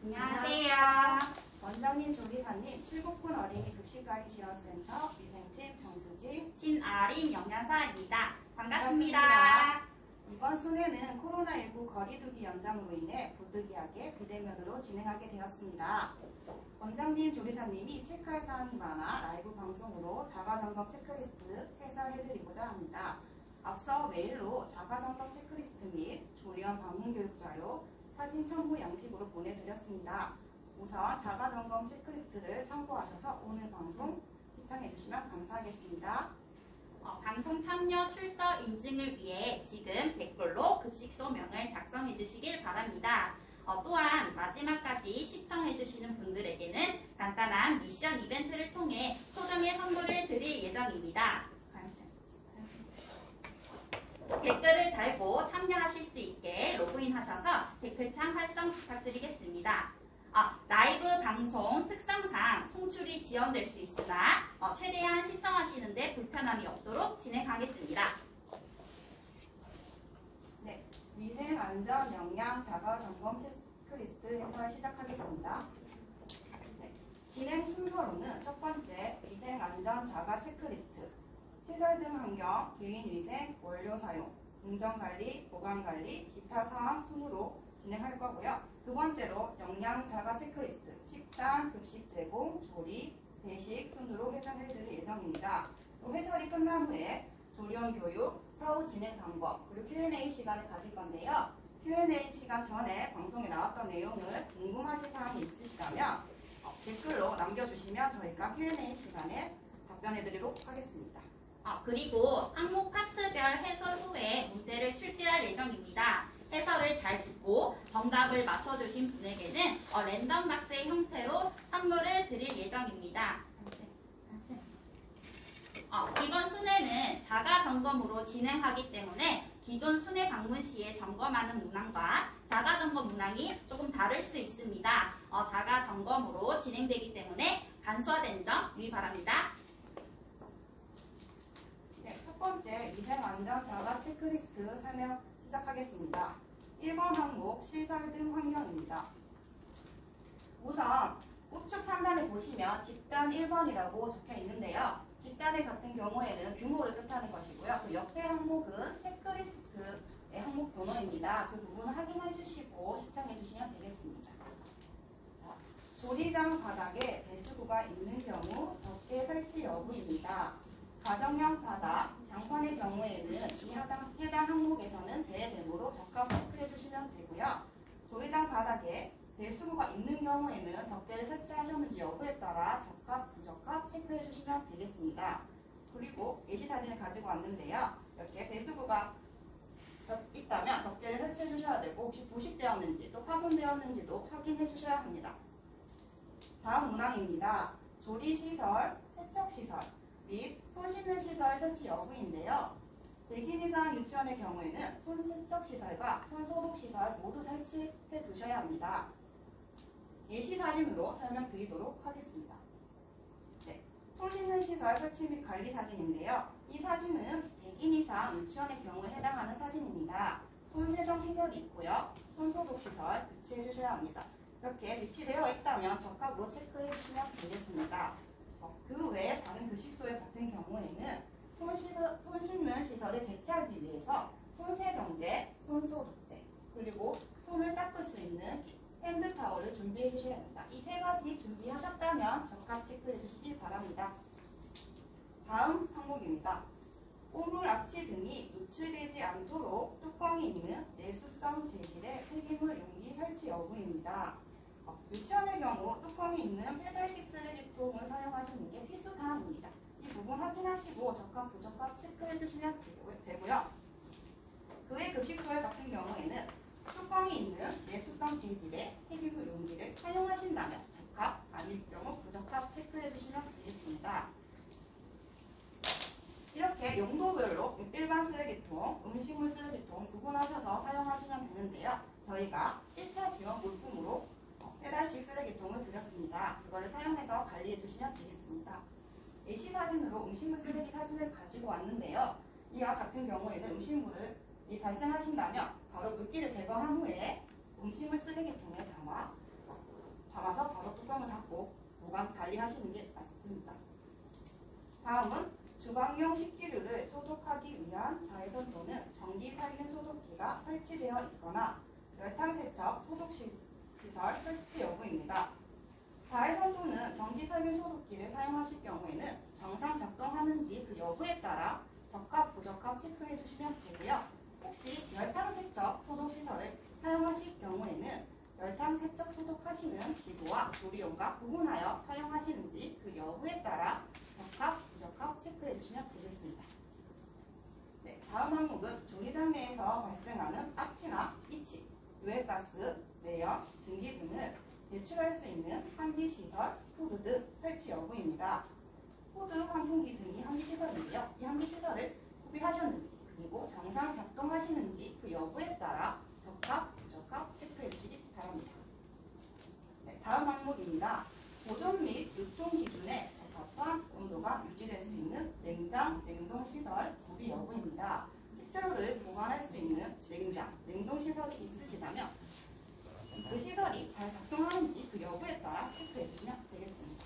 안녕하세요. 원장님, 조리사님, 칠곡군 어린이 급식관리 지원센터 위생팀 정수지, 신아림 영양사입니다. 반갑습니다. 이번 순회는 코로나19 거리두기 연장으로 인해 부득이하게 비대면으로 진행하게 되었습니다. 원장님, 조리사님이 체크할 사항이 많아 라이브 방송으로 자가점검 체크리스트 해설해드리고자 합니다. 앞서 메일로 자가점검 체크리스트 및 조리원 방문 교육 자료, 사진 첨부 양식으로 보내드렸습니다. 우선 자가점검 체크리스트를 참고하셔서 오늘 방송 시청해주시면 감사하겠습니다. 방송 참여 출석 인증을 위해 지금 댓글로 급식소명을 작성해 주시길 바랍니다. 또한 마지막까지 시청해 주시는 분들에게는 간단한 미션 이벤트를 통해 소정의 선물을 드릴 예정입니다. 댓글을 달고 참여하실 수 있게 로그인하셔서 댓글창 활성 부탁드리겠습니다. 라이브 방송 특성상 송출이 지연될 수 있으나 최대한 시청하시는데 불편함이 없도록 진행하겠습니다. 네, 위생, 안전, 영양, 자가점검 체크리스트 해설 시작하겠습니다. 네, 진행 순서로는 첫 번째 위생, 안전, 자가 체크리스트, 시설 등 환경, 개인 위생, 원료 사용, 공정관리, 보관관리, 기타 사항 순으로 진행할 거고요. 두 번째로 영양 자가 체크리스트, 식단, 급식 제공, 조리, 배식 순으로 해설해드릴 예정입니다. 해설이 끝난 후에 조리원 교육, 사후 진행 방법, 그리고 Q&A 시간을 가질 건데요. Q&A 시간 전에 방송에 나왔던 내용을 궁금하신 사항이 있으시다면 댓글로 남겨주시면 저희가 Q&A 시간에 답변해드리도록 하겠습니다. 그리고 항목 파트별 해설 후에 문제를 출제할 예정입니다. 해설을 잘 듣고 정답을 맞춰주신 분에게는 랜덤 박스의 형태로 선물을 드릴 예정입니다. 이번 순회는 자가 점검으로 진행하기 때문에 기존 순회 방문 시에 점검하는 문항과 자가 점검 문항이 조금 다를 수 있습니다. 자가 점검으로 진행되기 때문에 간소화된 점 유의 바랍니다. 네, 첫 번째 위생 안전 자가 체크리스트 설명 시작하겠습니다. 1번 항목 시설 등 환경입니다. 우선 우측 상단에 보시면 집단 1번이라고 적혀 있는데요. 집단의 같은 경우에는 규모를 뜻하는 것이고요. 그 옆에 항목은 체크리스트의 항목 번호입니다. 그 부분을 확인해 주시고 시청해 주시면 되겠습니다. 조리장 바닥에 배수구가 있는 경우 덮개 설치 여부입니다. 가정용 바닥, 장판의 경우에는 이 해당 항목에서는 제외되므로 적합 체크해 주시면 되고요. 조리장 바닥에 배수구가 있는 경우에는 덮개를 설치하셨는지 여부에 따라 적합, 부적합 체크해 주시면 되겠습니다. 그리고 예시 사진을 가지고 왔는데요. 이렇게 배수구가 있다면 덮개를 설치해 주셔야 되고 혹시 부식되었는지 또 파손되었는지도 확인해 주셔야 합니다. 다음 문항입니다. 조리시설, 세척시설 및 손 씻는 시설 설치 여부인데요. 100인 이상 유치원의 경우에는 손 세척 시설과 손 소독 시설 모두 설치해 두셔야 합니다. 예시 사진으로 설명드리도록 하겠습니다. 네, 손 씻는 시설 설치 및 관리 사진인데요. 이 사진은 100인 이상 유치원의 경우에 해당하는 사진입니다. 손 세정 시설이 있고요. 손 소독 시설 위치해 주셔야 합니다. 이렇게 위치되어 있다면 적합으로 체크해 주시면 되겠습니다. 그 외에 다른 교식소의 같은 경우에는 손 씻는 시설을 대체하기 위해서 손세정제, 손소독제, 그리고 손을 닦을 수 있는 핸드타월을 준비해 주셔야 합니다. 이 세 가지 준비하셨다면 적합 체크해 주시기 바랍니다. 다음 항목입니다. 오물, 악취 등이 노출되지 않도록 뚜껑이 있는 내수성 재질의 폐기물 용기 설치 여부입니다. 유치원의 경우 뚜껑이 있는 페달식 쓰레기통을 사용하시는 게 필수사항입니다. 이 부분 확인하시고 적합, 부적합 체크해 주시면 되고요. 그 외 급식소에 같은 경우에는 뚜껑이 있는 내수성 재질의 폐기물 용기를 사용하신다면 적합, 아닐 경우 부적합 체크해 주시면 되겠습니다. 이렇게 용도별로 일반 쓰레기통, 음식물 쓰레기통 구분하셔서 사용하시면 되는데요. 저희가 1차 지원 물품으로 페달식 쓰레기통을 드렸습니다. 그거를 사용해서 관리해 주시면 되겠습니다. 예시 사진으로 음식물 쓰레기 사진을 가지고 왔는데요. 이와 같은 경우에는 음식물이 발생하신다면 바로 물기를 제거한 후에 음식물 쓰레기통에 담아 다음은 주방용 식기류를 소독하기 위한 자외선 또는 전기 살균 소독기가 설치되어 있거나 열탕 세척 소독 시설 설치 여부입니다. 자외선 또는 전기 살균 소독기를 사용하실 경우에는 정상 작동하는지 그 여부에 따라 적합, 부적합 체크해 주시면 되고요. 혹시 열탕 세척 소독 시설을 사용하실 경우에는 열탕 세척 소독하시는 기구와 조리용과 구분하여 사용하시는지 그 여부에 따라 적합, 부적합 체크해 주시면 되겠습니다. 네, 다음 항목은 조리장 내에서 발생하는 악취나 이치, 유해가스, 매연, 증기 등을 배출할 수 있는 환기시설, 후드 등 설치 여부입니다. 후드, 환풍기 등이 환기시설인데요. 이 환기시설을 구비하셨는지 그리고 정상 작동하시는지 그 여부에 따라 적합, 부적합 체크해 주시기 바랍니다. 네, 다음 항목입니다. 보존 및 유통 기준에 적합한 온도가 유지될 수 있는 냉장, 냉동시설 구비 여부입니다. 식재료를 보관할 수 있는 냉장, 냉동시설이 있으시다면 그 시설이 잘 작동하는지 그 여부에 따라 체크해 주시면 되겠습니다.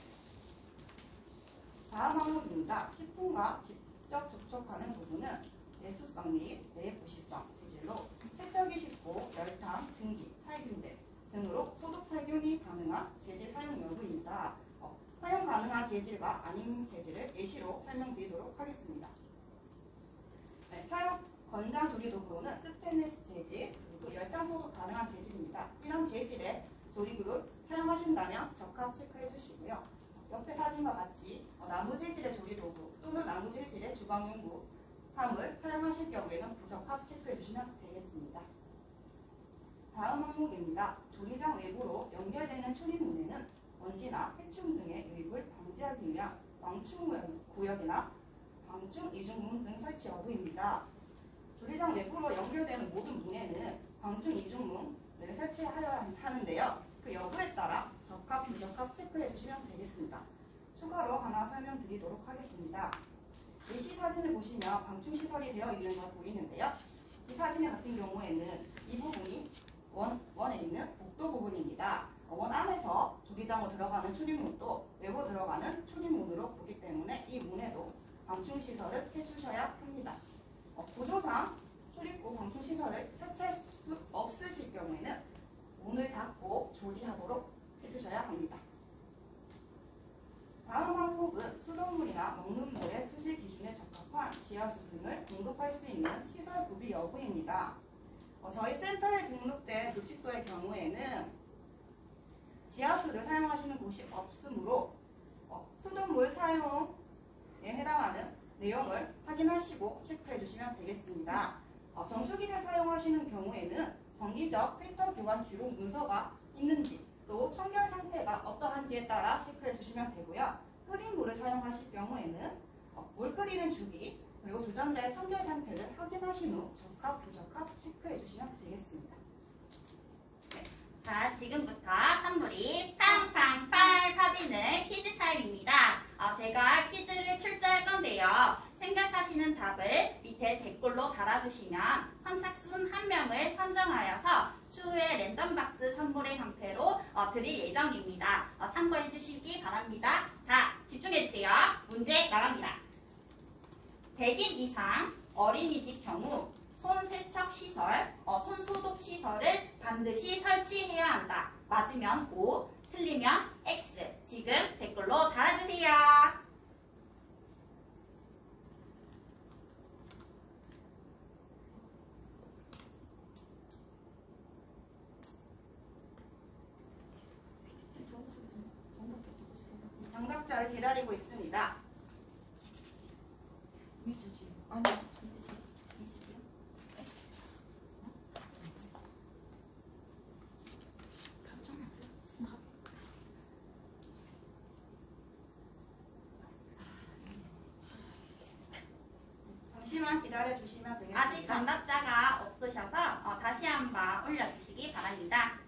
다음 항목입니다. 식품과 직접 접촉하는 부분은 내수성 및 내부시성 재질로 세척이 쉽고 열탕, 증기, 살균제 등으로 소독 살균이 가능한 재질 사용 여부입니다. 사용 가능한 재질과 아닌 재질을 예시로 설명드리도록 하겠습니다. 네, 사용 권장 조리 도구로는 스테인리스 재질 그리고 열탕 소독 가능한 재질입니다. 이런 재질의 조리그룹 사용하신다면 적합 체크해 주시고요. 옆에 사진과 같이 나무 재질의 조리 도구 또는 나무 재질의 주방용구 함을 사용하실 경우에는 부적합 체크해 주시면 되겠습니다. 다음 항목입니다. 조리장 외부로 연결되는 출입문에는 먼지나 해충 등의 유입을 방지하기 위한 방충 구역이나 방충 이중문 등 설치 여부입니다. 조리장 외부로 연결되는 모든 문에는 방충 이중문을 설치하여야 하는데요. 그 여부에 따라 적합, 부적합 체크해 주시면 되겠습니다. 추가로 하나 설명드리도록 하겠습니다. 예시 사진을 보시면 방충시설이 되어 있는 걸 보이는데요. 이 사진 같은 경우에는 이 부분이 원에 있는 복도 부분입니다. 원 안에서 조리장으로 들어가는 출입문도 외부 들어가는 출입문으로 보기 때문에 이 문에도 방충시설을 해주셔야 합니다. 구조상 출입구 방충시설을 설치할 수 없으실 경우에는 문을 닫고 조리하도록 해주셔야 합니다. 다음 항목은 수돗물이나 먹는 물의 수질 기준에 적합한 지하수 등을 공급할 수 있는 시설 구비 여부입니다. 저희 센터에 등록된 급식소의 경우에는 지하수를 사용하시는 곳이 없으므로 수돗물 사용에 해당하는 내용을 확인하시고 체크해 주시면 되겠습니다. 정수기를 사용하시는 경우에는 정기적 필터 교환 기록 문서가 있는지 또 청결 상태가 어떠한지에 따라 체크해 주시면 되고요. 끓인 물을 사용하실 경우에는 물 끓이는 주기 그리고 주전자의 청결 상태를 확인하신 후 적합, 부적합 체크해 주시면 되겠습니다. 네. 자, 지금부터 선물이 팡팡팡 터지는 퀴즈 타임입니다. 제가 퀴즈를 출제할 건데요. 생각하시는 답을 밑에 댓글로 달아주시면 선착순 1명을 선정하여서 추후에 랜덤박스 선물의 형태로 드릴 예정입니다. 참고해 주시기 바랍니다. 자, 집중해주세요. 문제 나갑니다. 100인 이상 어린이집 경우 손세척 시설, 손소독 시설을 반드시 설치해야 한다. 맞으면 O, 틀리면 X. 지금 댓글로 달아주세요. 정답자를 기다리고 있습니다. 미지지. 아니, 이시지요? 잠시만 기다려 주시면 되겠습니다. 아직 정답자가 없으셔서 다시 한번 올려주시기 바랍니다.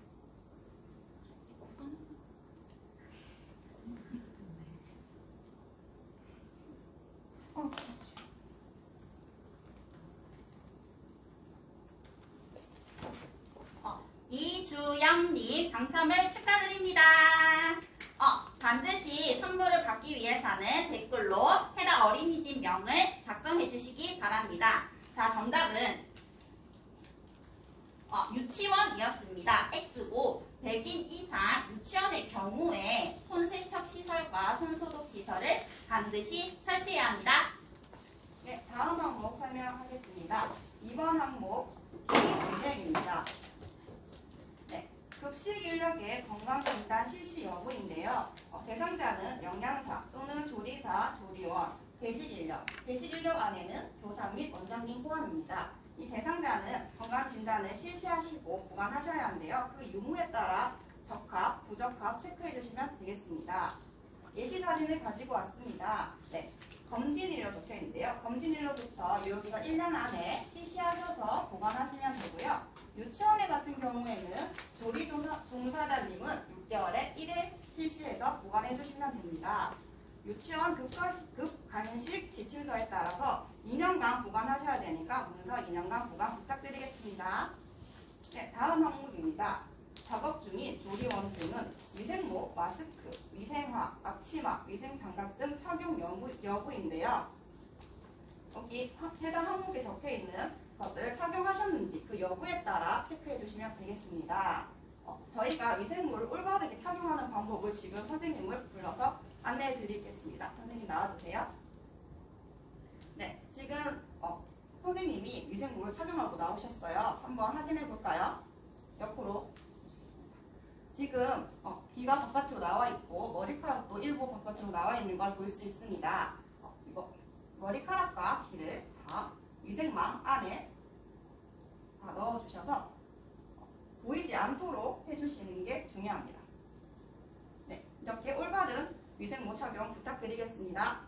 이주영님 당첨을 축하드립니다. 반드시 선물을 받기 위해서는 댓글로 해당 어린이집 명을 작성해 주시기 바랍니다. 자, 정답은 유치원이었습니다. X고 100인 이상 유치원의 경우에 손세척 시설과 손소독 시설을 반드시 설치해야 합니다. 네, 다음 항목 설명하겠습니다. 이번 항목 위생입니다. 네, 급식 인력의 건강진단 실시 여부인데요. 대상자는 영양사 또는 조리사, 조리원, 배식 인력 안에는 교사 및 원장님 포함입니다. 이 대상자는 건강진단을 실시하시고 보관하셔야 하는데요. 그 유무에 따라 적합, 부적합 체크해 주시면 되겠습니다. 예시 사진을 가지고 왔습니다. 네, 검진일로 적혀 있는데요. 검진일로부터 유효기간 1년 안에 실시하셔서 보관하시면 되고요. 유치원에 같은 경우에는 조리 종사자님은 6개월에 1회 실시해서 보관해 주시면 됩니다. 유치원 급간식 지침서에 따라서 2년간 보관하셔야 되니까 문서 2년간 보관 부탁드리겠습니다. 네, 다음 항목입니다. 작업 중인 조리원 등은 위생모, 마스크, 위생화, 앞치마, 위생장갑 등 착용 여부인데요. 여기 해당 항목에 적혀 있는 것들을 착용하셨는지 그 여부에 따라 체크해 주시면 되겠습니다. 저희가 위생모를 올바르게 착용하는 방법을 지금 선생님을 불러서 안내해 드리겠습니다. 선생님 나와주세요. 네, 지금 선생님이 위생모를 착용하고 나오셨어요. 한번 확인해 볼까요? 옆으로. 지금 귀가 바깥으로 나와 있고 머리카락도 일부 바깥으로 나와 있는 걸 볼 수 있습니다. 이거 머리카락과 귀를 다 위생망 안에 다 넣어주셔서 보이지 않도록 해주시는 게 중요합니다. 네, 이렇게 올바른 위생모 착용 부탁드리겠습니다.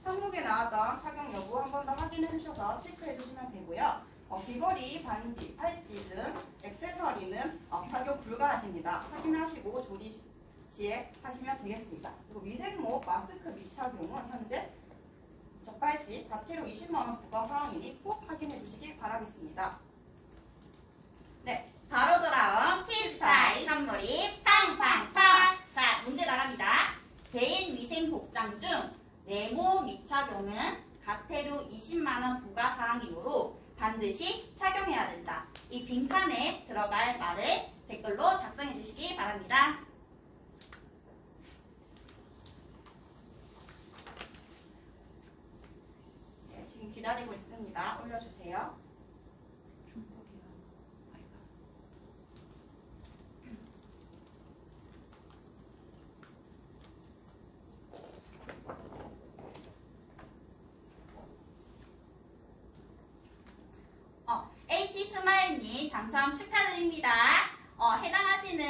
항목에 나왔던 착용 여부 한 번 더 확인해 주셔서 체크해 주시면 되고요. 귀걸이, 반지, 팔찌 등 액세서리는 착용 불가하십니다. 확인하시고 조리 시에 하시면 되겠습니다. 그리고 위생모, 마스크 미착용은 현재 적발 시 과태료 20만원 부과 사항이니 꼭 확인해 주시기 바라겠습니다. 네, 바로 돌아온 퀴즈 타임 선물이 팡팡팡! 자, 문제 나갑니다. 개인 위생 복장 중 네모 미착용은 과태료 20만원 부과 사항이므로 반드시 착용해야 된다. 이 빈칸에 들어갈 말을 댓글로 작성해 주시기 바랍니다. 네, 지금 기다리고 있습니다. 올려주세요. H스마일님 당첨 축하드립니다. 해당하시는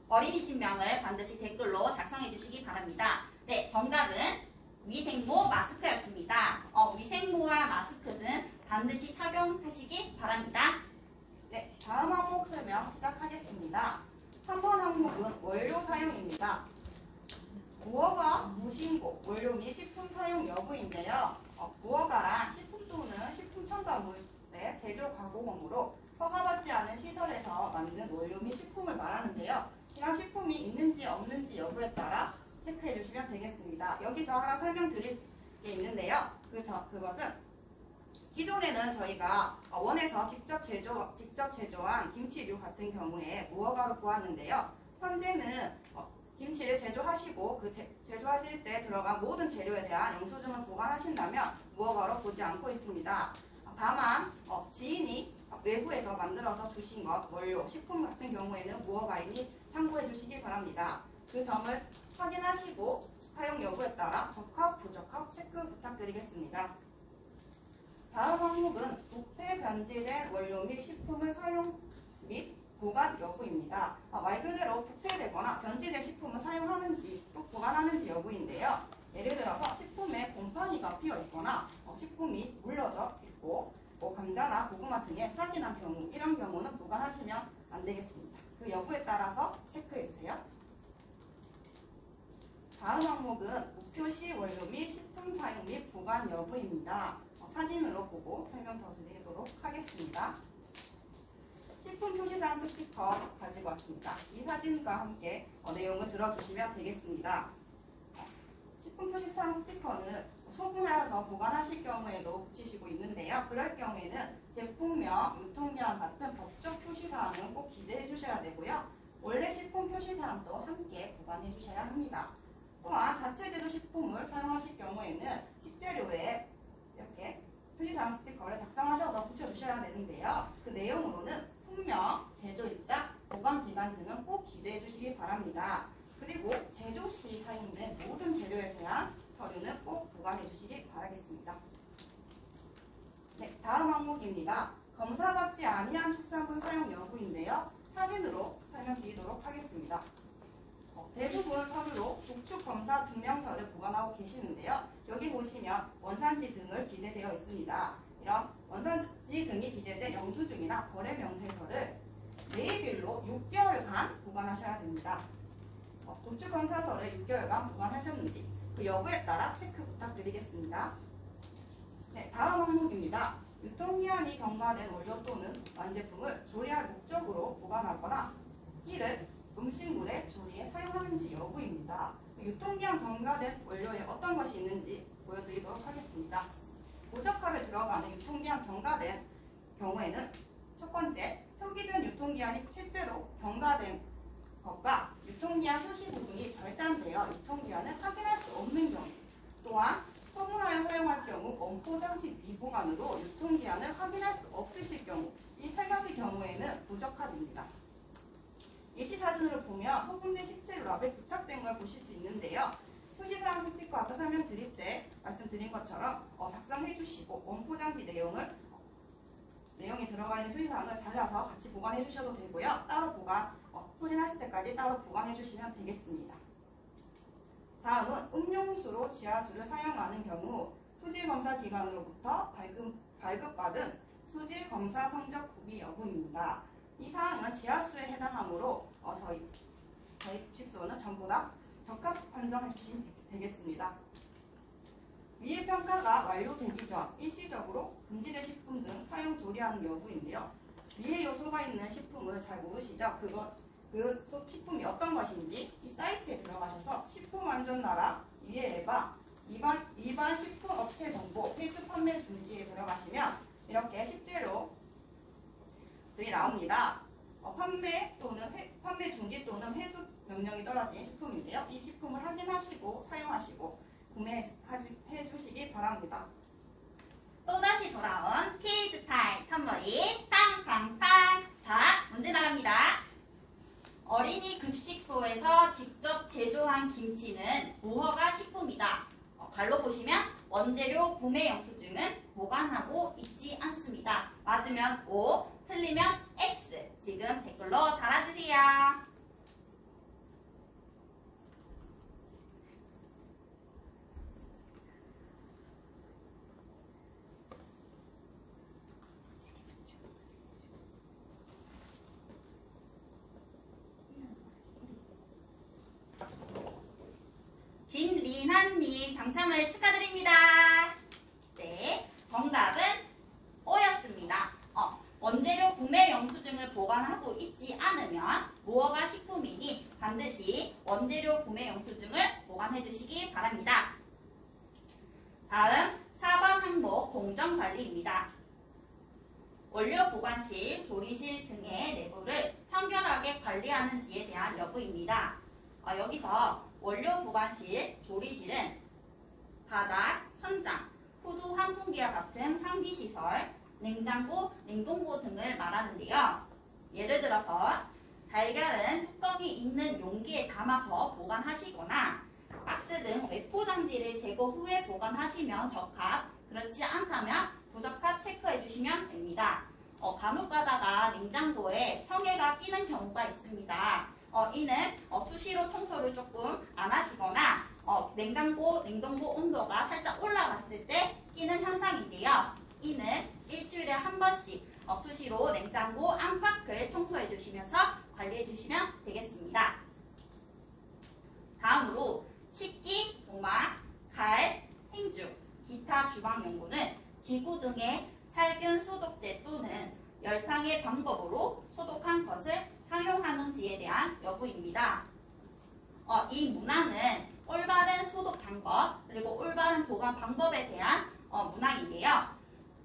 어린이집 명을 반드시 댓글로 작성해 주시기 바랍니다. 네, 정답은 위생모, 마스크였습니다. 위생모와 마스크는 반드시 착용하시기 바랍니다. 네, 다음 항목 설명 시작하겠습니다. 3번 항목은 원료 사용입니다. 무허가, 무신고, 원료 및 식품 사용 여부인데요. 무허가란 식품 또는 식품 첨가물 제조 가공업으로 허가받지 않은 시설에서 만든 원료 및 식품을 말하는데요. 이런 식품이 있는지 없는지 여부에 따라 체크해 주시면 되겠습니다. 여기서 하나 설명드릴 게 있는데요. 그것은 기존에는 저희가 원에서 직접 제조한 김치류 같은 경우에 무허가로 보았는데요. 현재는 김치를 제조하시고 그 제조하실 때 들어간 모든 재료에 대한 영수증을 보관하신다면 무허가로 보지 않고 있습니다. 다만 지인이 외부에서 만들어서 주신 것, 원료, 식품 같은 경우에는 무허가이니 참고해 주시기 바랍니다. 그 점을 확인하시고 사용 여부에 따라 적합, 부적합 체크 부탁드리겠습니다. 다음 항목은 부패 변질된 원료 및 식품을 사용 및 보관 여부입니다. 말 그대로 부패되거나 변질된 식품을 사용하는지 또 보관하는지 여부인데요. 예를 들어서 식품에 곰팡이가 피어 있거나 식품이 물러져 있고 감자나 고구마 등에 싹이 난 경우, 이런 경우는 보관하시면 안 되겠습니다. 그 여부에 따라서 체크해 주세요. 다음 항목은 목표시 원료 및 식품 사용 및 보관 여부입니다. 사진으로 보고 설명 더 드리도록 하겠습니다. 식품 표시사항 스티커 가지고 왔습니다. 이 사진과 함께 내용을 들어주시면 되겠습니다. 식품 표시사항 스티커는 소분하여서 보관하실 경우에도 붙이시고 있는데요. 그럴 경우에는 제품명, 유통기한 같은 법적 표시사항은 꼭 기재해 주셔야 되고요. 원래 식품 표시사항도 함께 보관해 주셔야 합니다. 또한 자체 제조 식품을 사용하실 경우에는 식재료에 이렇게 표시사항 스티커를 작성하셔서 붙여주셔야 되는데요. 그 내용으로는 품명, 제조일자, 보관기간 등은 꼭 기재해 주시기 바랍니다. 그리고 제조 시 사용된 모든 재료에 대한 서류는 꼭 보관해 주시기 바라겠습니다. 네, 다음 항목입니다. 검사받지 아니한 축산물 사용 여부인데요. 사진으로 설명드리도록 하겠습니다. 대부분 서류로 독축 검사 증명서를 보관하고 계시는데요. 여기 보시면 원산지 등을 기재되어 있습니다. 이런 원산지 등이 기재된 영수증이나 거래 명세서를 매일별로 6개월간 보관하셔야 됩니다. 독축 검사서를 6개월간 보관하셨는지 그 여부에 따라 체크 부탁드리겠습니다. 네, 다음 항목입니다. 유통기한이 경과된 원료 또는 완제품을 조리할 목적으로 보관하거나 이를 음식물의 조리에 사용하는지 여부입니다. 유통기한 경과된 원료에 어떤 것이 있는지 보여드리도록 하겠습니다. 모적합에 들어가는 유통기한 경과된 경우에는 첫 번째, 표기된 유통기한이 실제로 경과된 것과 유통기한 표시 부분이 절단되어 유통기한을 확인할 수 없는 경우, 또한 소분하여 사용할 경우 원포장지 미보관으로 유통기한을 확인할 수 없으실 경우, 이 세 가지 경우에는 부적합입니다. 예시사진으로 보면 소분된 식재료 랍에 부착된 걸 보실 수 있는데요. 표시사항 스티커 아까 설명드릴 때 말씀드린 것처럼 작성해 주시고 원포장지 내용이 들어가 있는 표시사항을 잘라서 같이 보관해 주셔도 되고요. 따로 소진하실 때까지 따로 보관해 주시면 되겠습니다. 다음은 음용수로 지하수를 사용하는 경우 수질검사 기관으로부터 발급받은 수질검사 성적 구비 여부입니다. 이 사항은 지하수에 해당하므로 저희 급식소는 전부 다 적합 판정해 주시면 되겠습니다. 위의 평가가 완료되기 전 일시적으로 금지된 식품 등 사용 조리하는 여부인데요. 위의 요소가 있는 식품을 잘 모르시죠? 그 식품이 어떤 것인지 이 사이트에 들어가셔서 식품안전나라 위에 앱아 일반 식품업체 정보 필수 판매 중지에 들어가시면 이렇게 식재료들이 나옵니다. 판매 중지 또는 회수 명령이 떨어진 식품인데요. 이 식품을 확인하시고 사용하시고 구매해 주시기 바랍니다. 또다시 돌아온 퀴즈 타임 선물이 팡팡팡. 자, 문제 나갑니다. 어린이 급식소에서 직접 제조한 김치는 무허가 식품이다. 발로 보시면 원재료 구매 영수증은 보관하고 있지 않습니다. 맞으면 O, 틀리면 X. 지금 댓글로 달아주세요. 김리나님 당첨을 축하드립니다. 네, 정답은 O였습니다. 원재료 구매 영수증을 보관하고 있지 않으면 무허가 식품이니 반드시 원재료 구매 영수증을 보관해 주시기 바랍니다. 다음 4번 항목 공정관리입니다. 원료 보관실, 조리실 등의 내부를 청결하게 관리하는지에 대한 여부입니다. 여기서 원료 보관실, 조리실은 바닥, 천장, 후드 환풍기와 같은 환기시설, 냉장고, 냉동고 등을 말하는데요. 예를 들어서 달걀은 뚜껑이 있는 용기에 담아서 보관하시거나 박스 등 외포장지를 제거 후에 보관하시면 적합, 그렇지 않다면 부적합 체크해 주시면 됩니다. 간혹 가다가 냉장고에 성에가 끼는 경우가 있습니다. 이는 수시로 청소를 조금 안 하시거나 냉장고, 냉동고 온도가 살짝 올라갔을 때 끼는 현상인데요. 이는 일주일에 한 번씩 수시로 냉장고 안팎을 청소해 주시면서 관리해 주시면 되겠습니다. 다음으로 식기, 도마, 칼, 행주, 기타 주방 용구는 기구 등의 살균 소독제 또는 열탕의 방법으로 소독한 것을 사용하는지에 대한 여부입니다. 이 문항은 올바른 소독 방법 그리고 올바른 보관 방법에 대한 문항인데요.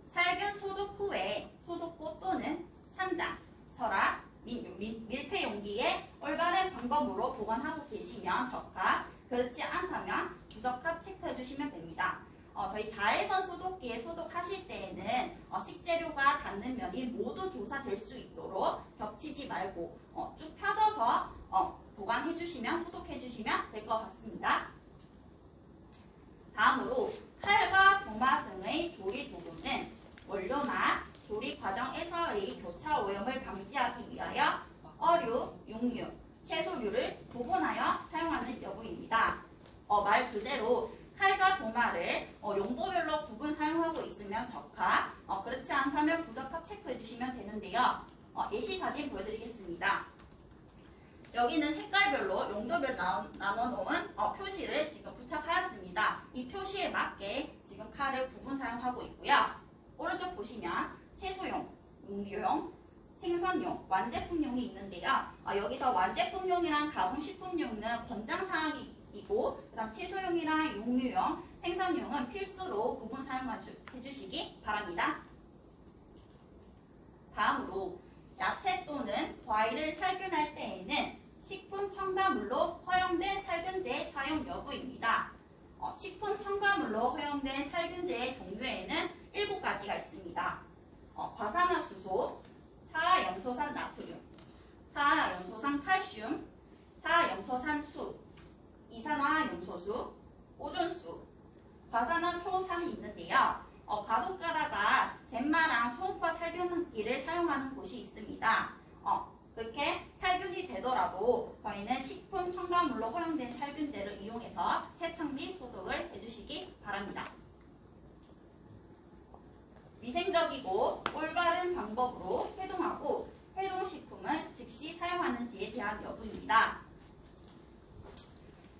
살균 소독 후에 소독고 또는 찬장, 서랍, 밀폐 용기에 올바른 방법으로 보관하고 계시면 적합, 그렇지 않다면 부적합 체크해 주시면 됩니다. 저희 자외선 소독기에 소독하실 때에는 식재료가 닿는 면이 모두 조사될 수 있도록 겹치지 말고 쭉 펴져서 보관해 주시면 소독해 주시면 될 것 같습니다. 다음으로 칼과 도마 등의 조리 도구는 원료나 조리 과정에서의 교차 오염을 방지하기 위하여 어류, 육류, 채소류를 구분하여 사용하는 여부입니다. 말 그대로 칼과 도마를 용도별로 구분 사용하고 있으면 적합, 그렇지 않다면 부적합 체크해 주시면 되는데요. 예시 사진 보여드리겠습니다. 여기는 색깔별로 용도별 나눠 놓은 표시를 지금 부착하였습니다. 이 표시에 맞게 지금 칼을 구분 사용하고 있고요. 오른쪽 보시면 채소용, 육류용, 생선용, 완제품용이 있는데요. 여기서 완제품용이랑 가공식품용은 권장사항이고 그다음 채소용이랑 육류용, 생선용은 필수로 구분 사용해 주시기 바랍니다. 다음으로 야채 또는 과일을 살균할 때에는 식품 첨가물로 허용된 살균제 사용 여부입니다. 식품 첨가물로 허용된 살균제의 종류에는 7가지가 있습니다. 과산화수소, 차염소산 나트륨, 차염소산 칼슘, 차염소산수, 이산화염소수, 오존수, 과산화초산이 있는데요. 간혹 가다가 젠마랑 초음파 살균기를 사용하는 곳이 있습니다. 그렇게 살균이 되더라도 저희는 식품 첨가물로 허용된 살균제를 이용해서 세척 및 소독을 해주시기 바랍니다. 위생적이고 올바른 방법으로 해동하고 해동식품을 즉시 사용하는지에 대한 여부입니다.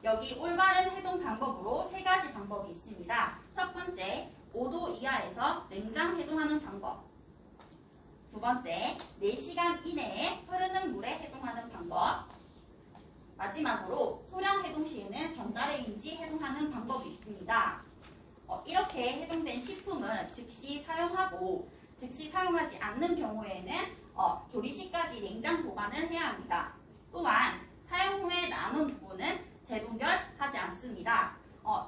여기 올바른 해동 방법으로 3가지 방법이 있습니다. 첫 번째, 5도 이하에서 냉장 해동하는 방법. 두 번째, 4시간 이내에 흐르는 물에 해동하는 방법. 마지막으로 소량 해동 시에는 전자레인지 해동하는 방법이 있습니다. 이렇게 해동된 식품은 즉시 사용하고 즉시 사용하지 않는 경우에는 조리시까지 냉장 보관을 해야 합니다. 또한 사용 후에 남은 부분은 재동결하지 않습니다.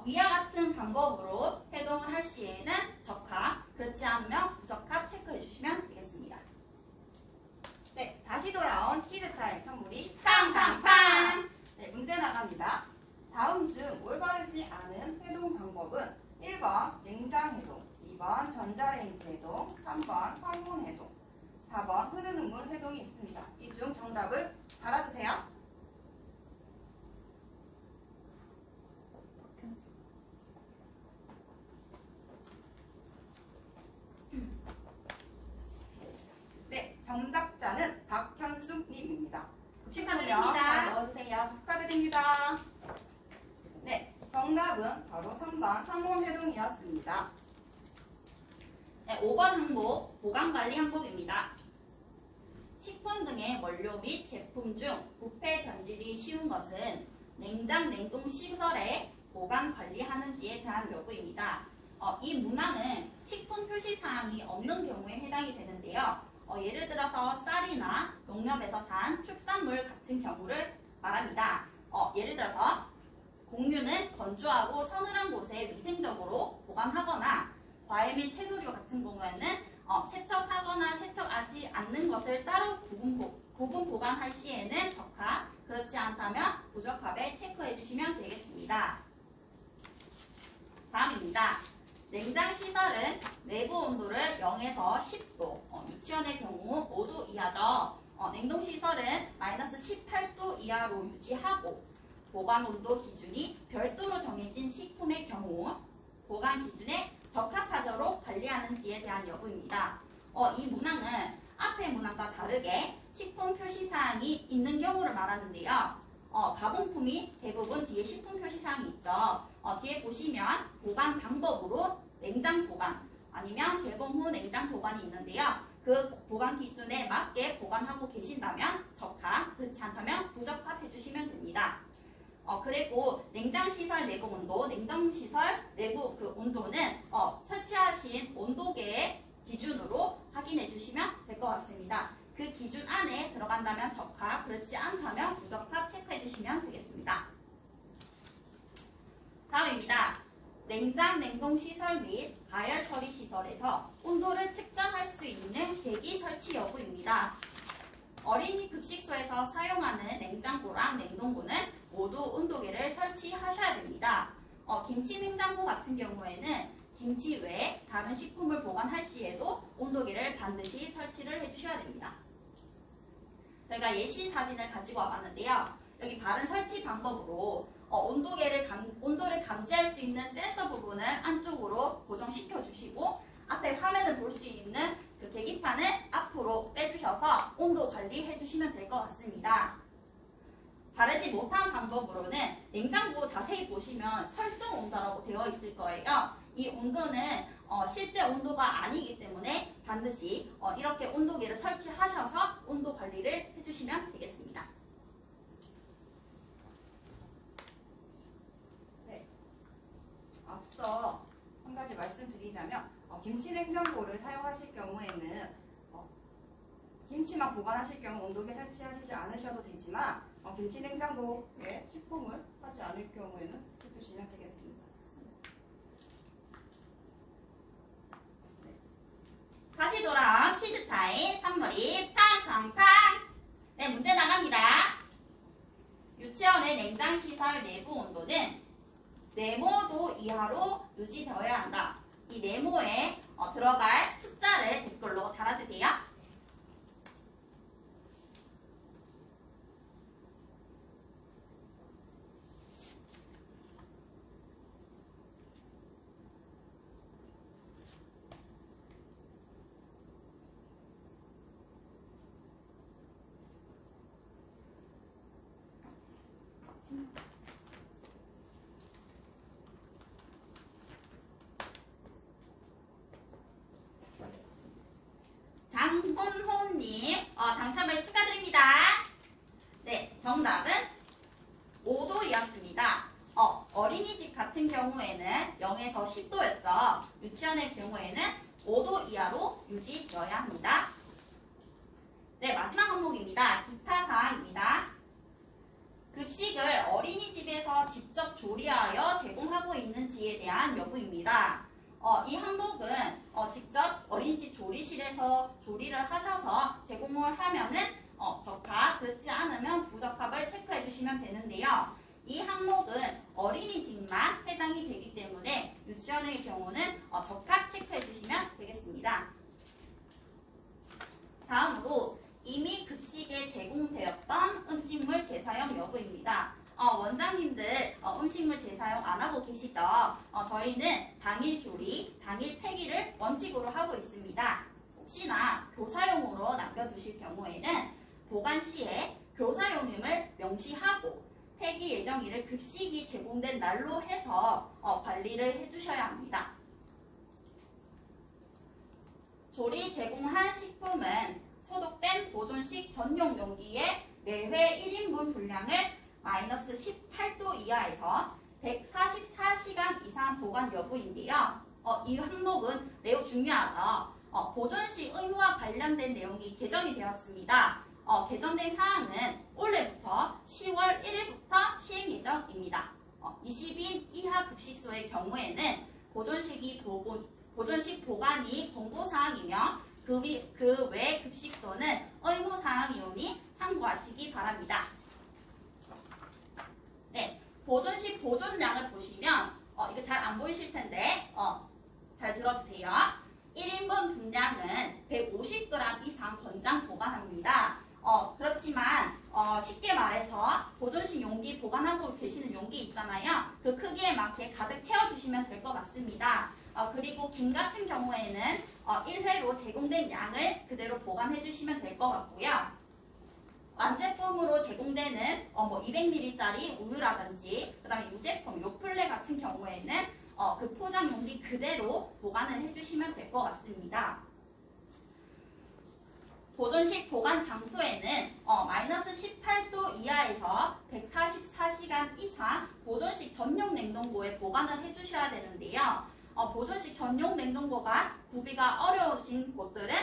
위와 같은 방법으로 해동을 할 시에는 적합, 그렇지 않으면 부적합 체크해 주시면 되겠습니다. 네, 다시 돌아온 키즈타임 선물이 팡팡팡! 네, 문제 나갑니다. 다음 중 올바르지 않은 해동 방법은 1번 냉장 해동, 2번 전자레인지 해동, 3번 상온 해동, 4번 흐르는 물 해동이 있습니다. 이 중 정답을 달아주세요. 네, 정답자는 박현숙님입니다. 축하드립니다. 넣어주세요. 축하드립니다. 네, 정답은 바로 3번 상온 해동이었습니다. 네, 5번 항목, 보관관리 항목입니다. 식품 등의 원료 및 제품 중 부패 변질이 쉬운 것은 냉장, 냉동 시설에 보관 관리하는지에 대한 여부입니다. 이 문항은 식품 표시사항이 없는 경우에 해당이 되는데요. 예를 들어서 쌀이나 농협에서 산 축산물 같은 경우를 말합니다. 예를 들어서 곡류는 건조하고 서늘한 곳에 위생적으로 보관하거나 과일 및 채소류 같은 경우에는 세척하거나 세척하지 않는 것을 따로 구분 보관할 시에는 적합, 그렇지 않다면 부적합에 체크해 주시면 되겠습니다. 다음입니다. 냉장 시설은 내부 온도를 0에서 10도, 유치원의 경우 5도 이하죠. 냉동 시설은 마이너스 18도 이하로 유지하고 보관 온도 기준이 별도로 정해진 식품의 경우 보관 기준에 적합하도록 관리하는지에 대한 여부입니다. 이 문항은 앞의 문항과 다르게 식품 표시사항이 있는 경우를 말하는데요. 가공품이 대부분 뒤에 식품 표시사항이 있죠. 뒤에 보시면 보관 방법으로 냉장 보관 아니면 개봉 후 냉장 보관이 있는데요. 그 보관 기준에 맞게 보관하고 계신다면 적합, 그렇지 않다면 부적합 해주시면 됩니다. 그리고 냉장시설 내부 온도, 냉동시설 내부 그 온도는 설치하신 온도계의 기준으로 확인해 주시면 될 것 같습니다. 그 기준 안에 들어간다면 적합, 그렇지 않다면 부적합 체크해 주시면 되겠습니다. 다음입니다. 냉장, 냉동시설 및 가열 처리 시설에서 온도를 측정할 수 있는 계기 설치 여부입니다. 어린이 급식소에서 사용하는 냉장고랑 냉동고는 모두 온도계를 설치하셔야 됩니다. 김치 냉장고 같은 경우에는 김치 외에 다른 식품을 보관할 시에도 온도계를 반드시 설치를 해주셔야 됩니다. 저희가 예시 사진을 가지고 와봤는데요. 여기 바른 설치 방법으로 온도를 감지할 수 있는 센서 부분을 안쪽으로 고정시켜 주시고 앞에 화면을 볼 수 있는 그 계기판을 앞으로 빼주셔서 온도 관리해 주시면 될 것 같습니다. 바르지 못한 방법으로는 냉장고 자세히 보시면 설정 온도라고 되어 있을 거예요. 이 온도는 실제 온도가 아니기 때문에 반드시 이렇게 온도계를 설치하셔서 온도 관리를 해주시면 되겠습니다. 네. 앞서 한 가지 말씀드리자면 김치 냉장고를 사용하실 경우에는 김치만 보관하실 경우 온도계 설치하시지 않으셔도 되지만 김치 냉장고에 식품을 하지 않을 경우에는 해주시면 되겠습니다. 다시 돌아온 퀴즈 타임. 선물이 팡팡팡. 네, 문제 나갑니다. 유치원의 냉장시설 내부 온도는 네모도 이하로 유지되어야 한다. 이 네모에 들어갈 숫자를 댓글로 달아주세요. 장훈호님 당첨을 축하드립니다. 네, 정답은 5도이었습니다. 어린이집 같은 경우에는 0에서 10도였죠. 유치원의 경우에는 5도 이하로 유지되어야 합니다. 네, 마지막 항목입니다. 기타 사항입니다. 급식을 어린이집에서 직접 조리하여 제공하고 있는지에 대한 여부입니다. 이 항목은 직접 어린이집 조리실에서 조리를 하셔서 제공을 하면은 적합, 그렇지 않으면 부적합을 체크해 주시면 되는데요. 이 항목은 어린이집만 해당이 되기 때문에 유치원의 경우는 적합 체크해 주시면 되겠습니다. 다음으로 이미 급식에 제공되었던 음식물 재사용 여부입니다. 원장님들 음식물 재사용 안 하고 계시죠? 저희는 당일 조리, 당일 폐기를 원칙으로 하고 있습니다. 혹시나 교사용으로 남겨두실 경우에는 보관 시에 교사용임을 명시하고 폐기 예정일을 급식이 제공된 날로 해서 관리를 해주셔야 합니다. 조리 제공한 식품은 소독된 보존식 전용 용기에 매회 1인분 분량을 마이너스 18도 이하에서 144시간 이상 보관 여부인데요. 이 항목은 매우 중요하죠. 보존식 의무와 관련된 내용이 개정이 되었습니다. 개정된 사항은 올해부터 10월 1일부터 시행 예정입니다. 20인 이하 급식소의 경우에는 보존식 보관이 공고사항이며 그 외 급식소는 의무사항이오니 참고하시기 바랍니다. 네, 보존식 보존량을 보시면 이거 잘 안 보이실 텐데 잘 들어주세요. 1인분 분량은 150g 이상 권장 보관합니다. 그렇지만 쉽게 말해서 보존식 용기 보관하고 계시는 용기 있잖아요. 그 크기에 맞게 가득 채워주시면 될 것 같습니다. 그리고 김 같은 경우에는 1회로 제공된 양을 그대로 보관해 주시면 될 것 같고요. 완제품으로 제공되는 200ml짜리 우유라든지 그 다음에 유제품, 요플레 같은 경우에는 그 포장 용기 그대로 보관을 해주시면 될 것 같습니다. 보존식 보관 장소에는 마이너스 18도 이하에서 144시간 이상 보존식 전용 냉동고에 보관을 해주셔야 되는데요. 보존식 전용 냉동고가 구비가 어려우신 곳들은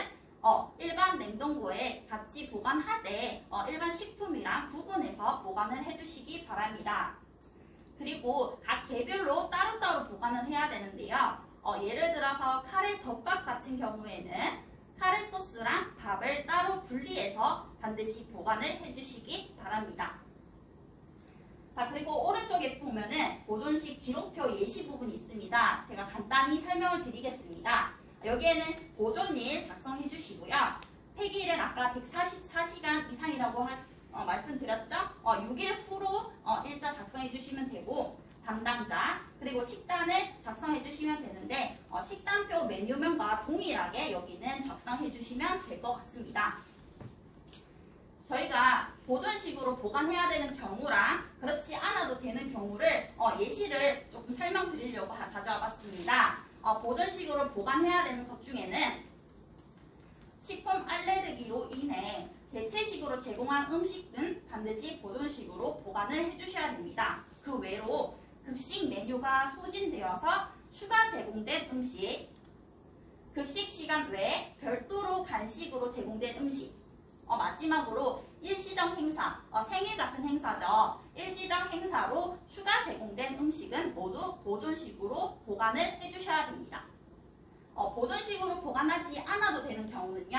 일반 냉동고에 같이 보관하되 일반 식품이랑 구분해서 보관을 해주시기 바랍니다. 그리고 각 개별로 따로따로 보관을 해야 되는데요. 예를 들어서 카레 덮밥 같은 경우에는 카레 소스랑 밥을 따로 분리해서 반드시 보관을 해주시기 바랍니다. 자, 그리고 오른쪽에 보면은 보존식 기록표 예시 부분이 있습니다. 제가 간단히 설명을 드리겠습니다. 여기에는 보존일 작성해 주시고요. 폐기일은 아까 144시간 이상이라고 말씀드렸죠? 6일 후로 일자 작성해 주시면 되고, 담당자 그리고 식단을 작성해 주시면 되는데 식단표 메뉴명과 동일하게 여기는 작성해 주시면 될 것 같습니다. 저희가 보존식으로 보관해야 되는 경우랑 그렇지 않아도 되는 경우를 예시를 조금 설명드리려고 가져와 봤습니다. 보존식으로 보관해야 되는 것 중에는 식품 알레르기로 인해 대체식으로 제공한 음식은 반드시 보존식으로 보관을 해주셔야 됩니다. 그 외로 급식 메뉴가 소진되어서 추가 제공된 음식, 급식 시간 외에 별도로 간식으로 제공된 음식, 마지막으로 일시적 행사, 생일 같은 행사죠. 일시적 행사로 추가 제공된 음식은 모두 보존식으로 보관을 해주셔야 됩니다. 보존식으로 보관하지 않아도 되는 경우는요.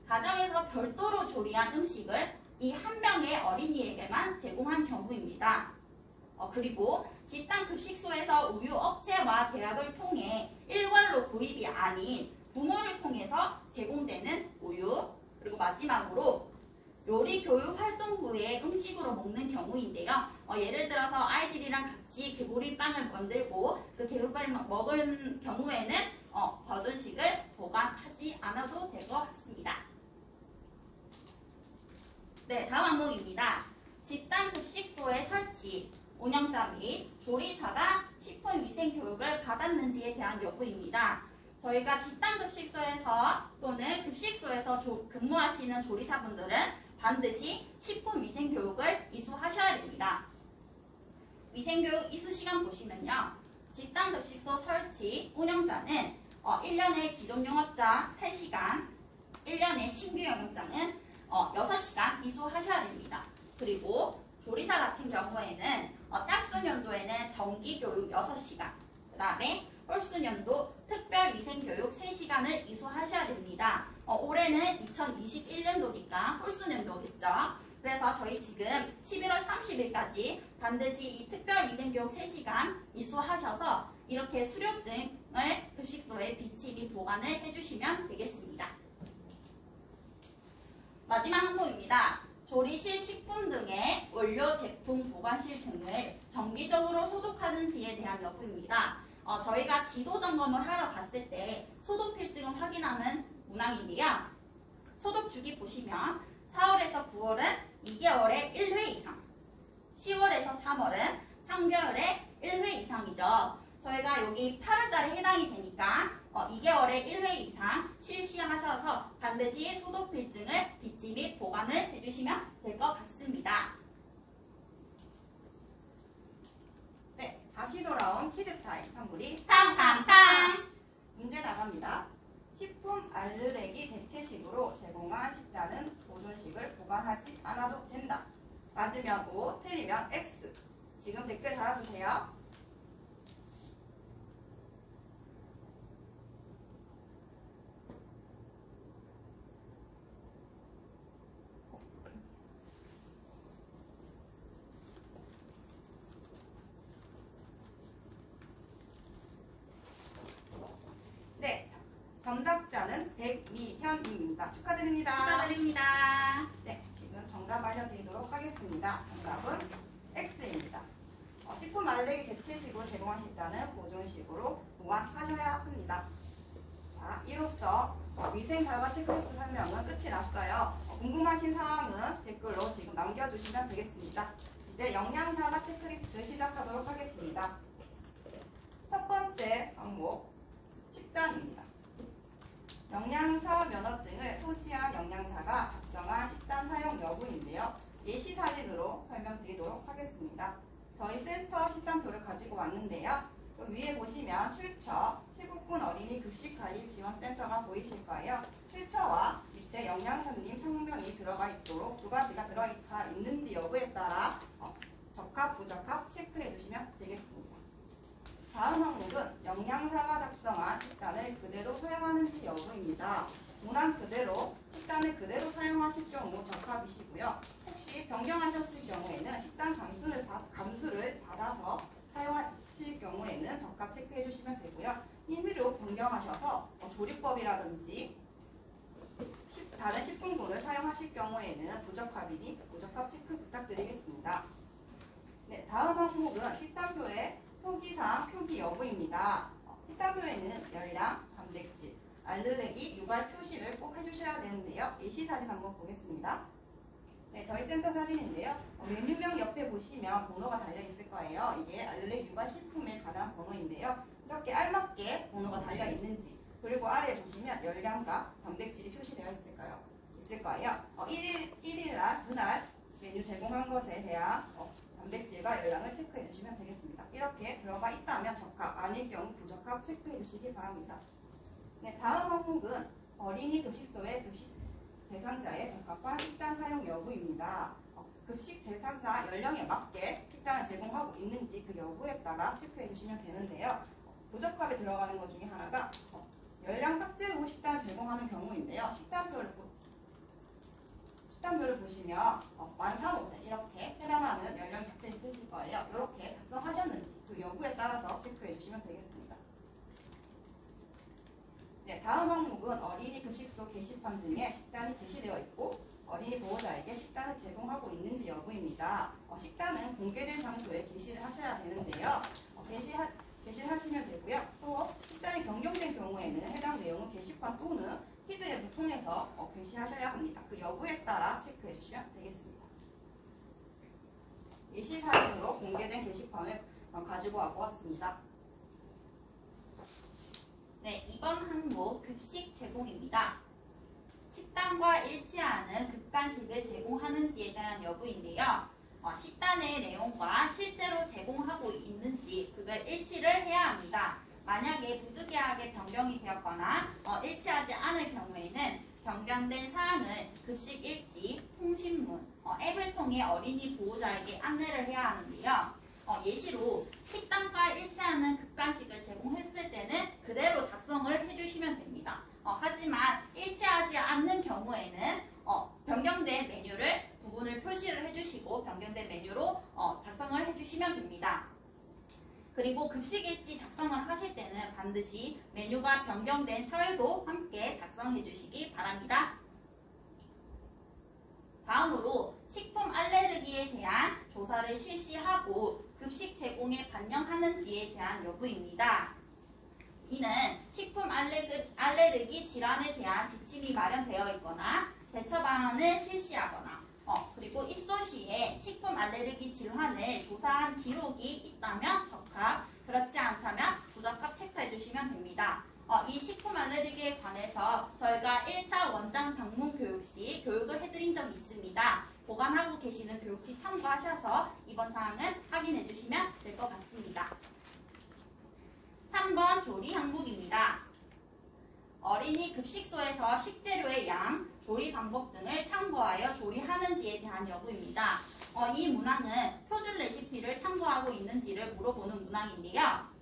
가정에서 별도로 조리한 음식을 이 한 명의 어린이에게만 제공한 경우입니다. 그리고 집단 급식소에서 우유 업체와 계약을 통해 일괄로 구입이 아닌 부모를 통해서 제공되는 우유, 그리고 마지막으로 요리 교육 활동 후에 음식으로 먹는 경우인데요. 예를 들어서 아이들이랑 같이 개구리빵을 만들고 그 개구리빵을 먹은 경우에는 보존식을 보관하지 않아도 될 것 같습니다. 네, 다음 항목입니다. 집단 급식소의 설치, 운영자 및 조리사가 식품위생교육을 받았는지에 대한 여부입니다. 저희가 집단급식소에서 또는 급식소에서 근무하시는 조리사분들은 반드시 식품위생교육을 이수하셔야 됩니다. 위생교육 이수시간 보시면요. 집단급식소 설치 운영자는 1년에 기존 영업자 3시간, 1년에 신규 영업자는 6시간 이수하셔야 됩니다. 그리고 조리사 같은 경우에는 짝수년도에는 정기교육 6시간, 그 다음에 홀수년도 특별위생교육 3시간을 이수하셔야 됩니다. 올해는 2021년도니까 홀수년도겠죠. 그래서 저희 지금 11월 30일까지 반드시 이 특별위생교육 3시간 이수하셔서 이렇게 수료증을 급식소에 비치기 보관을 해주시면 되겠습니다. 마지막 항목입니다. 조리실 식품 등의 원료 제품 보관실 등을 정기적으로 소독하는지에 대한 여부입니다. 저희가 지도 점검을 하러 갔을 때 소독 필증을 확인하는 문항인데요. 소독 주기 보시면 4월에서 9월은 2개월에 1회 이상, 10월에서 3월은 3개월에 1회 이상이죠. 저희가 여기 8월달에 해당이 되니까 2개월에 1회 이상 실시하셔서 반드시 소독 필증을 비치 및 보관을 해주시면 될 것 같습니다. 네, 다시 돌아온 퀴즈타임 선물이 탕탕탕! 문제 나갑니다. 식품 알레르기 대체식으로 제공한 식단은 보존식을 보관하지 않아도 된다. 맞으면 O, 틀리면 X. 지금 댓글 달아주세요. 네, 정답자는 백미현입니다. 축하드립니다. 축하드립니다. 네, 지금 정답 알려드리도록 하겠습니다. 정답은 X입니다. 식품 알레르기 대체식으로 제공한 식단은 보존식으로 보관하셔야 합니다. 자, 이로써 위생 결과 체크리스트 설명은 끝이 났어요. 궁금하신 사항은 댓글로 지금 남겨주시면 되겠습니다. 이제 영양 결과 체크리스트 시작하도록 하겠습니다. 첫 번째 항목 식단입니다. 영양사 면허증을 소지한 영양사가 작성한 식단 사용 여부인데요. 예시 사진으로 설명드리도록 하겠습니다. 저희 센터 식단표를 가지고 왔는데요. 여기 위에 보시면 출처, 시국군 어린이 급식관리지원센터가 보이실 거예요. 출처와 밑에 영양사님 성명이 들어가 있도록 두 가지가 들어가 있는지 여부에 따라 적합, 부적합 체크해 주시면 되겠습니다. 다음 항목은 영양사가 작성한 식단을 그대로 사용하는지 여부입니다. 문항 그대로 식단을 그대로 사용하실 경우 적합이시고요. 혹시 변경하셨을 경우에는 식단 감수를 받아서 사용하실 경우에는 적합 체크해 주시면 되고요. 임의로 변경하셔서 조리법이라든지 다른 식품군을 사용하실 경우에는 부적합이니 부적합 체크 부탁드리겠습니다. 네, 다음 항목은 식단표의 표기상 표기 여부입니다. 식단표에는 열량, 단백질, 알레르기, 유발 표시를 꼭 해주셔야 되는데요. 예시 사진 한번 보겠습니다. 네, 저희 센터 사진인데요. 메뉴명 옆에 보시면 번호가 달려 있을 거예요. 이게 알레르기 유발 식품에 관한 번호인데요. 이렇게 알맞게 번호가 달려 있는지, 그리고 아래에 보시면 열량과 단백질이 표시되어 있을 거예요. 1일 날 그날 메뉴 제공한 것에 대한 단백질과 열량을 체크해 주시면 되겠습니다. 이렇게 들어가 있다면 적합, 아닐 경우 부적합 체크해 주시기 바랍니다. 네, 다음 항목은 어린이 급식소의 급식 대상자의 적합한 식단 사용 여부입니다. 급식 대상자 연령에 맞게 식단을 제공하고 있는지 그 여부에 따라 체크해 주시면 되는데요. 부적합에 들어가는 것 중에 하나가 열량 삭제 후 식단을 제공하는 경우인데요. 식단표를 보시면 13,500 이렇게 해당하는 연령이 적혀 있으실 거예요. 이렇게 작성하셨는지 그 여부에 따라서 체크해 주시면 되겠습니다. 네, 다음 항목은 어린이 급식소 게시판 등에 식단이 게시되어 있고 어린이 보호자에게 식단을 제공하고 있는지 여부입니다. 식단은 공개된 장소에 게시를 하셔야 되는데요. 게시를 하시면 되고요. 또 식단이 변경된 경우에는 해당 내용은 게시판 또는 퀴즈 앱을 통해서 게시하셔야 합니다. 그 여부에 따라 체크해 주시면 되겠습니다. 예시 사진으로 공개된 게시판을 가지고 와보았습니다. 네, 이번 항목 급식 제공입니다. 식단과 일치하는 급간식을 제공하는지에 대한 여부인데요. 식단의 내용과 실제로 제공하고 있는지 그걸 일치를 해야 합니다. 만약에 부득이하게 변경이 되었거나 일치하지 않을 경우에는 변경된 사항을 급식 일지, 통신문, 앱을 통해 어린이 보호자에게 안내를 해야 하는데요. 예시로 식단과 일치하는 급간식을 제공했을 때는 그대로 작성을 해주시면 됩니다. 하지만 일치하지 않는 경우에는 변경된 메뉴를 부분을 표시를 해주시고 변경된 메뉴로 작성을 해주시면 됩니다. 그리고 급식일지 작성을 하실 때는 반드시 메뉴가 변경된 사유도 함께 작성해 주시기 바랍니다. 다음으로 식품 알레르기에 대한 조사를 실시하고 급식 제공에 반영하는지에 대한 여부입니다. 이는 식품 알레르기 질환에 대한 지침이 마련되어 있거나 대처 방안을 실시하거나 그리고 입소 시에 식품 알레르기 질환을 조사한 기록이 있다면 적합, 그렇지 않다면 부적합 체크해 주시면 됩니다. 이 식품 알레르기에 관해서 저희가 1차 원장 방문 교육 시 교육을 해드린 적이 있습니다. 보관하고 계시는 교육지 참고하셔서 이번 사항은 확인해 주시면 될 것 같습니다. 3번 조리 항목입니다. 어린이 급식소에서 식재료의 양, 조리 방법 등을 참고하여 조리하는지에 대한 여부입니다. 이 문항은 표준 레시피를 참고하고 있는지를 물어보는 문항인데요.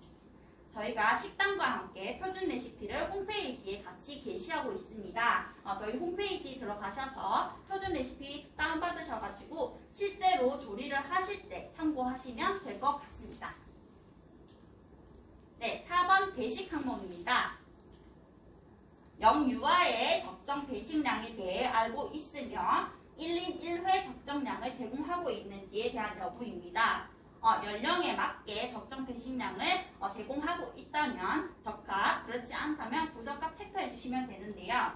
저희가 식단과 함께 표준 레시피를 홈페이지에 같이 게시하고 있습니다. 저희 홈페이지 들어가셔서 표준 레시피 다운받으셔가지고 실제로 조리를 하실 때 참고하시면 될 것 같습니다. 네, 4번 배식 항목입니다. 영유아의 적정 배식량에 대해 알고 있으며 1인 1회 적정량을 제공하고 있는지에 대한 여부입니다. 연령에 맞게 적정 배식량을 제공하고 있다면 적합, 그렇지 않다면 부적합 체크해 주시면 되는데요.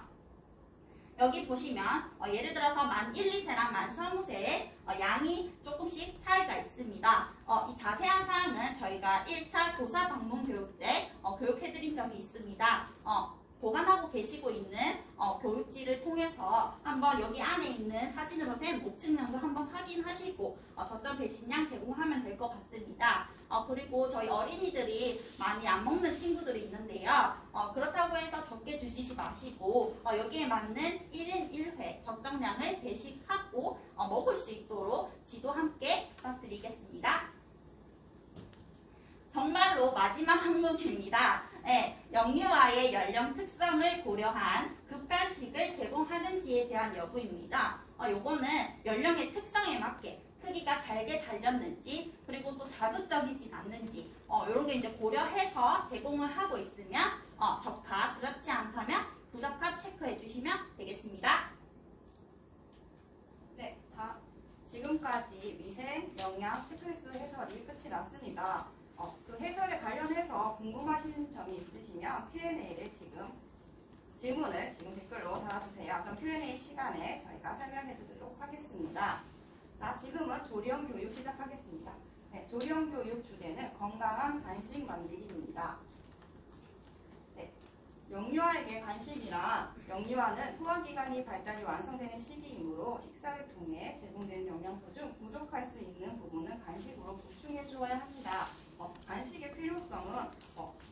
여기 보시면 예를 들어서 만 1, 2세랑 만 20세의 양이 조금씩 차이가 있습니다. 이 자세한 사항은 저희가 1차 교사 방문 교육 때 교육해드린 적이 있습니다. 보관하고 계시고 있는 교육지를 통해서 한번 여기 안에 있는 사진으로 된 목측량도 한번 확인하시고 저점 배식량 제공하면 될 것 같습니다. 그리고 저희 어린이들이 많이 안 먹는 친구들이 있는데요. 그렇다고 해서 적게 주시지 마시고 여기에 맞는 1인 1회 적정량을 배식하고 먹을 수 있도록 지도 함께 부탁드리겠습니다. 정말로 마지막 항목입니다. 네, 영유아의 연령 특성을 고려한 급간식을 제공하는지에 대한 여부입니다. 요거는 연령의 특성에 맞게 크기가 잘게 잘렸는지 그리고 또 자극적이진 않는지 이런 게 이제 고려해서 제공을 하고 있으면 적합, 그렇지 않다면 부적합 체크해 주시면 되겠습니다. 네, 지금까지 위생, 영양, 체크리스트 해설이 끝이 났습니다. 그 해설에 관련해서 궁금하신 점이 있으시면 Q&A를 질문을 지금 댓글로 달아주세요. 그럼 Q&A 시간에 저희가 설명해 드리도록 하겠습니다. 자, 지금은 조리원 교육 시작하겠습니다. 네, 조리원 교육 주제는 건강한 간식 만들기입니다. 네, 영유아에게 간식이란 영유아는 소화기관이 발달이 완성되는 시기이므로 식사를 통해 제공되는 영양소 중 부족할 수 있는 부분은 간식으로 보충해 주어야 합니다. 간식의 필요성은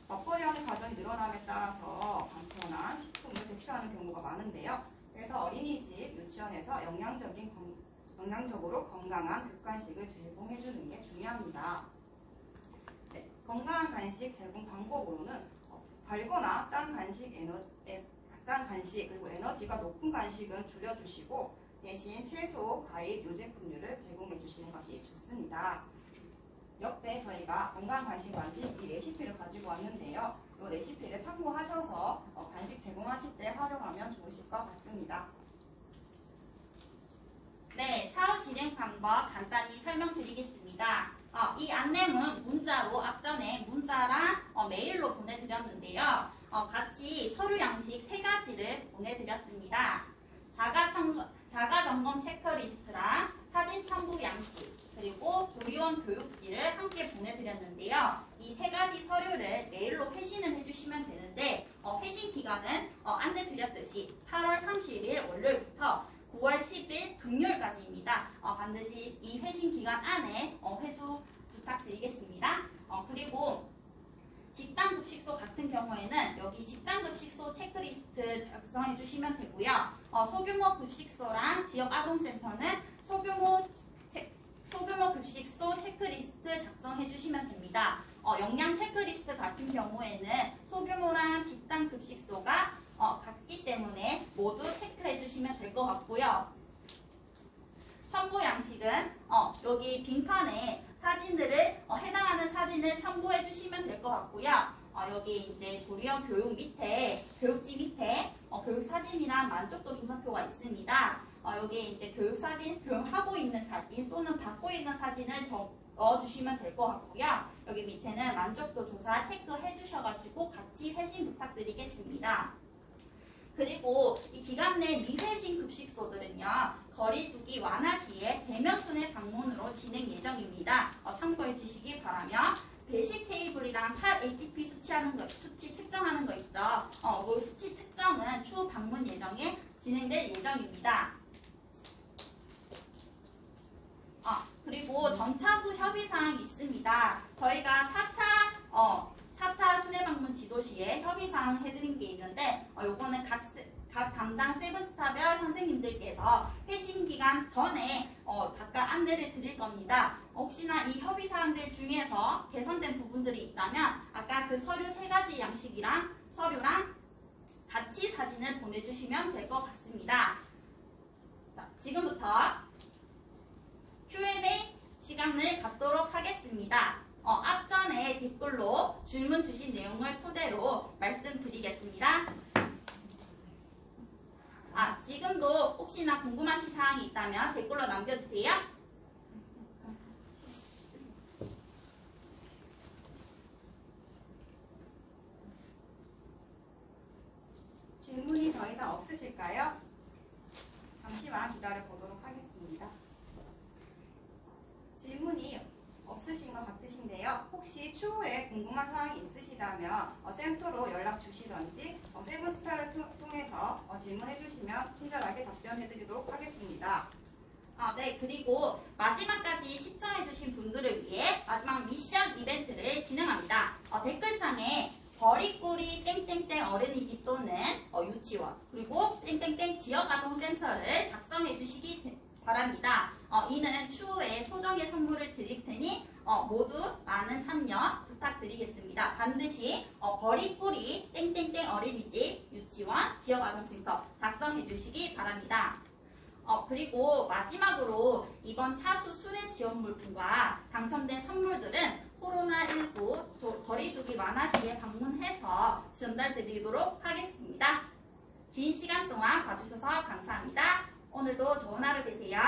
먹거리하는 과정이 늘어남에 따라서 간편한 식품을 대체하는 경우가 많은데요. 그래서 어린이집, 유치원에서 영양적으로 건강한 급간식을 제공해주는 게 중요합니다. 네, 건강한 간식 제공 방법으로는 달거나 짠 간식 그리고 에너지가 높은 간식은 줄여주시고 대신 채소, 과일, 유제품류를 제공해주시는 것이 좋습니다. 옆에 저희가 건강 간식 만들기 레시피를 가지고 왔는데요. 이 레시피를 참고하셔서 간식 제공하실 때 활용하면 좋으실 것 같습니다. 네, 사후 진행 방법 간단히 설명드리겠습니다. 이 안내문 문자로 앞전에 문자랑 메일로 보내드렸는데요. 같이 서류 양식 3가지를 보내드렸습니다. 자가점검 체크리스트랑 사진 첨부 양식 그리고 조리원 교육지를 함께 보내드렸는데요. 이 3가지 서류를 메일로 회신을 해주시면 되는데 회신 기간은 안내드렸듯이 8월 30일 월요일부터 9월 10일 금요일까지입니다. 반드시 이 회신 기간 안에 회수 부탁드리겠습니다. 그리고 집단급식소 같은 경우에는 여기 집단급식소 체크리스트 작성해 주시면 되고요. 소규모 급식소랑 지역아동센터는 소규모 급식소 체크리스트 작성해 주시면 됩니다. 영양 체크리스트 같은 경우에는 소규모랑 집단급식소가 같기 때문에 모두 체크해 주시면 될 것 같고요. 첨부 양식은 여기 빈칸에 사진들을 해당하는 사진을 첨부해 주시면 될 것 같고요. 여기 이제 조리원 교육지 밑에 교육 사진이랑 만족도 조사표가 있습니다. 여기에 이제 교육 사진, 교육하고 있는 사진 또는 받고 있는 사진을 넣어주시면 될 것 같고요. 여기 밑에는 만족도 조사 체크해 주셔가지고 같이 회신 부탁드리겠습니다. 그리고 이 기간 내 미회신 급식소들은요. 거리두기 완화 시에 대면 순회 방문으로 진행 예정입니다. 참고해 주시기 바라며 배식 테이블이랑 탈 ATP 수치 측정하는 거 있죠. 그 수치 측정은 추후 방문 예정에 진행될 예정입니다. 그리고 전차수 협의사항이 있습니다. 저희가 4차 순회방문 지도시에 협의사항 해드린 게 있는데 요거는 각 담당 세븐스타별 선생님들께서 회신 기간 전에 각각 안내를 드릴 겁니다. 혹시나 이 협의사항들 중에서 개선된 부분들이 있다면 아까 그 서류 3가지 양식이랑 서류랑 같이 사진을 보내주시면 될 것 같습니다. 자, 지금부터 Q&A 시간을 갖도록 하겠습니다. 앞전에 댓글로 질문 주신 내용을 토대로 말씀드리겠습니다. 지금도 혹시나 궁금하신 사항이 있다면 댓글로 남겨주세요. 질문이 더 이상 없으실까요? 잠시만 기다려 보도록 하겠습니다. 질문이 없으신 것 같으신데요. 혹시 추후에 궁금한 사항이 있으시다면 센터로 연락 주시던지 세븐스타 있습니다. 네, 그리고 마지막까지 시청해주신 분들을 위해 마지막 미션 이벤트를 진행합니다. 댓글창에 버리꼬리 땡땡땡 어린이집 또는 유치원 그리고 땡땡땡 지역아동센터를 작성해주시기 바랍니다. 이는 추후에 소정의 선물을 드릴 테니 모두 많은 참여 부탁드리겠습니다. 반드시 버리꼬리 땡땡땡 어린이집 유치원 지역아동센터 작성해주시기 바랍니다. 그리고 마지막으로 이번 차수 수련 지원 물품과 당첨된 선물들은 코로나19 거리두기 완화 시에 방문해서 전달드리도록 하겠습니다. 긴 시간 동안 봐주셔서 감사합니다. 오늘도 좋은 하루 되세요.